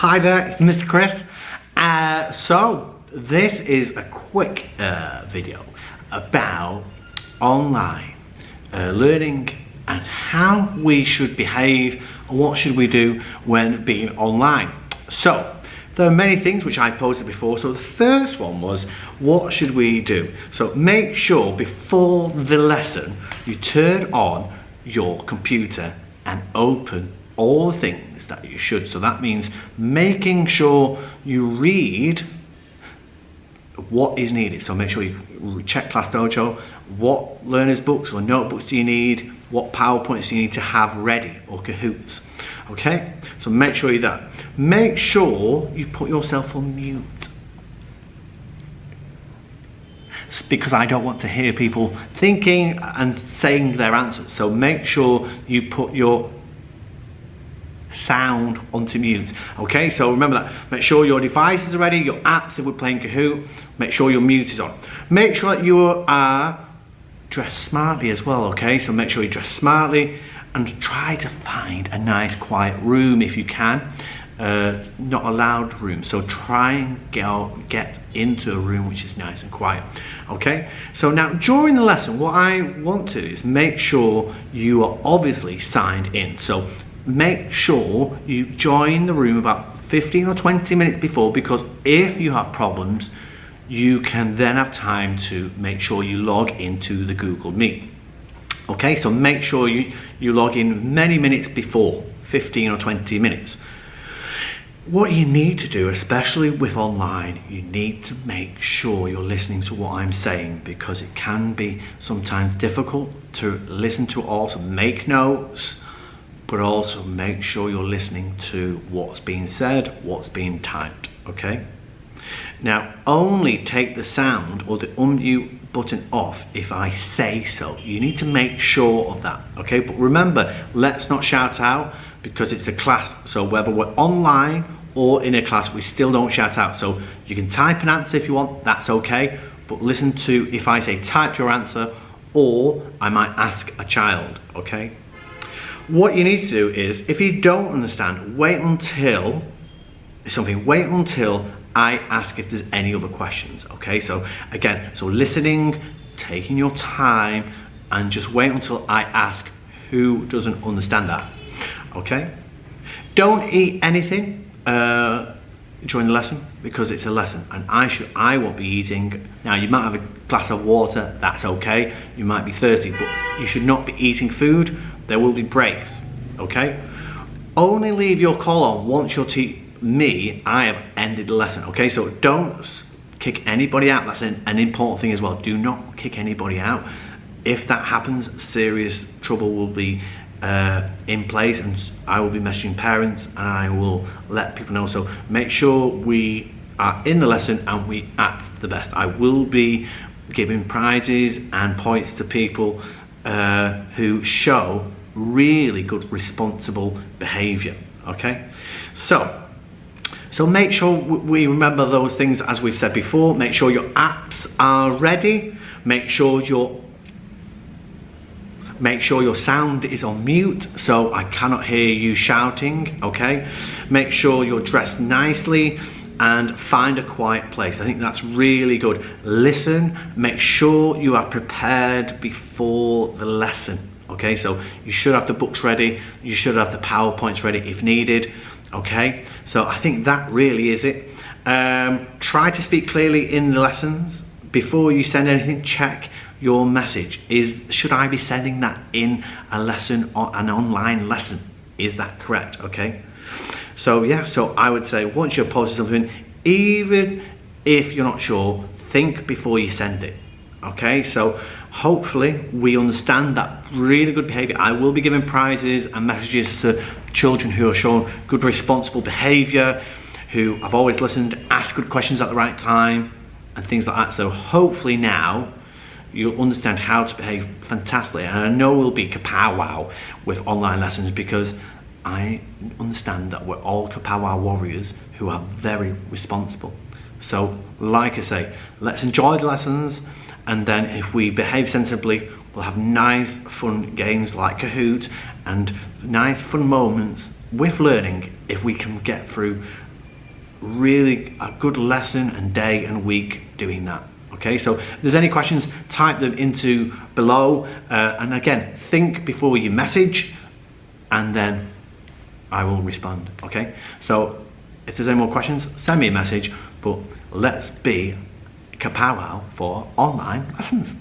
Hi there, it's Mr. Chris. So this is a quick video about online learning and how we should behave and what should we do when being online. So there are many things which I posted before. So the first one was, what should we do? So make sure before the lesson you turn on your computer and open all the things that you should. So that means making sure you read what is needed. So make sure you check Class Dojo. What learners books or notebooks do you need? What PowerPoints do you need to have ready, or Kahoots? Okay, so make sure you do that. Make sure you put yourself on mute, because I don't want to hear people thinking and saying their answers. So make sure you put your sound onto mute. Okay, so remember that. Make sure your devices are ready, your apps if we're playing Kahoot. Make sure your mute is on. Make sure that you are dressed smartly as well. Okay, so make sure you dress smartly and try to find a nice quiet room if you can. Not a loud room, so try and get into a room which is nice and quiet. Okay, so now during the lesson what I want to do is make sure you are obviously signed in. So make sure you join the room about 15 or 20 minutes before, because if you have problems you can then have time to make sure you log into the Google Meet. Okay, so make sure you log in many minutes before, 15 or 20 minutes. What you need to do, especially with online, you need to make sure you're listening to what I'm saying, because it can be sometimes difficult to listen to all, so make notes, but also make sure you're listening to what's being said, what's being typed, okay? Now, only take the sound or the unmute button off if I say so. You need to make sure of that, okay? But remember, let's not shout out, because it's a class, so whether we're online or in a class, we still don't shout out. So you can type an answer if you want, that's okay, but listen to if I say type your answer, or I might ask a child, okay? What you need to do is, if you don't understand, wait until I ask if there's any other questions, okay? So again, so listening, taking your time, and just wait until I ask who doesn't understand that, okay? Don't eat anything during the lesson, because it's a lesson, and I won't be eating. Now you might have a glass of water, that's okay, you might be thirsty, but you should not be eating food. There will be breaks, okay? Only leave your call on once you're I have ended the lesson, okay? So don't kick anybody out. That's an important thing as well. Do not kick anybody out. If that happens, serious trouble will be in place, and I will be messaging parents and I will let people know. So make sure we are in the lesson and we act the best. I will be giving prizes and points to people who show really good responsible behavior, okay? So make sure we remember those things as we've said before. Make sure your apps are ready. Make sure your sound is on mute, so I cannot hear you shouting, okay? Make sure you're dressed nicely and find a quiet place. I think that's really good. Listen, make sure you are prepared before the lesson, okay? So you should have the books ready, you should have the PowerPoints ready if needed, okay? So I think that really is it. Try to speak clearly in the lessons. Before you send anything, check your message. Should I be sending that in a lesson or an online lesson? Is that correct, okay? So yeah, so I would say once you've posted something, even if you're not sure, think before you send it, okay? So hopefully we understand that really good behavior. I will be giving prizes and messages to children who have shown good responsible behavior, who have always listened, asked good questions at the right time, and things like that. So hopefully now you'll understand how to behave fantastically. And I know we'll be Kapow with online lessons, because I understand that we're all Kapow warriors who are very responsible. So like I say, let's enjoy the lessons, and then if we behave sensibly, we'll have nice fun games like Kahoot and nice fun moments with learning if we can get through really a good lesson and day and week doing that. Okay, so if there's any questions, type them into below, and again, think before you message, and then I will respond. Okay, so if there's any more questions, send me a message, but let's be Kapow for online lessons.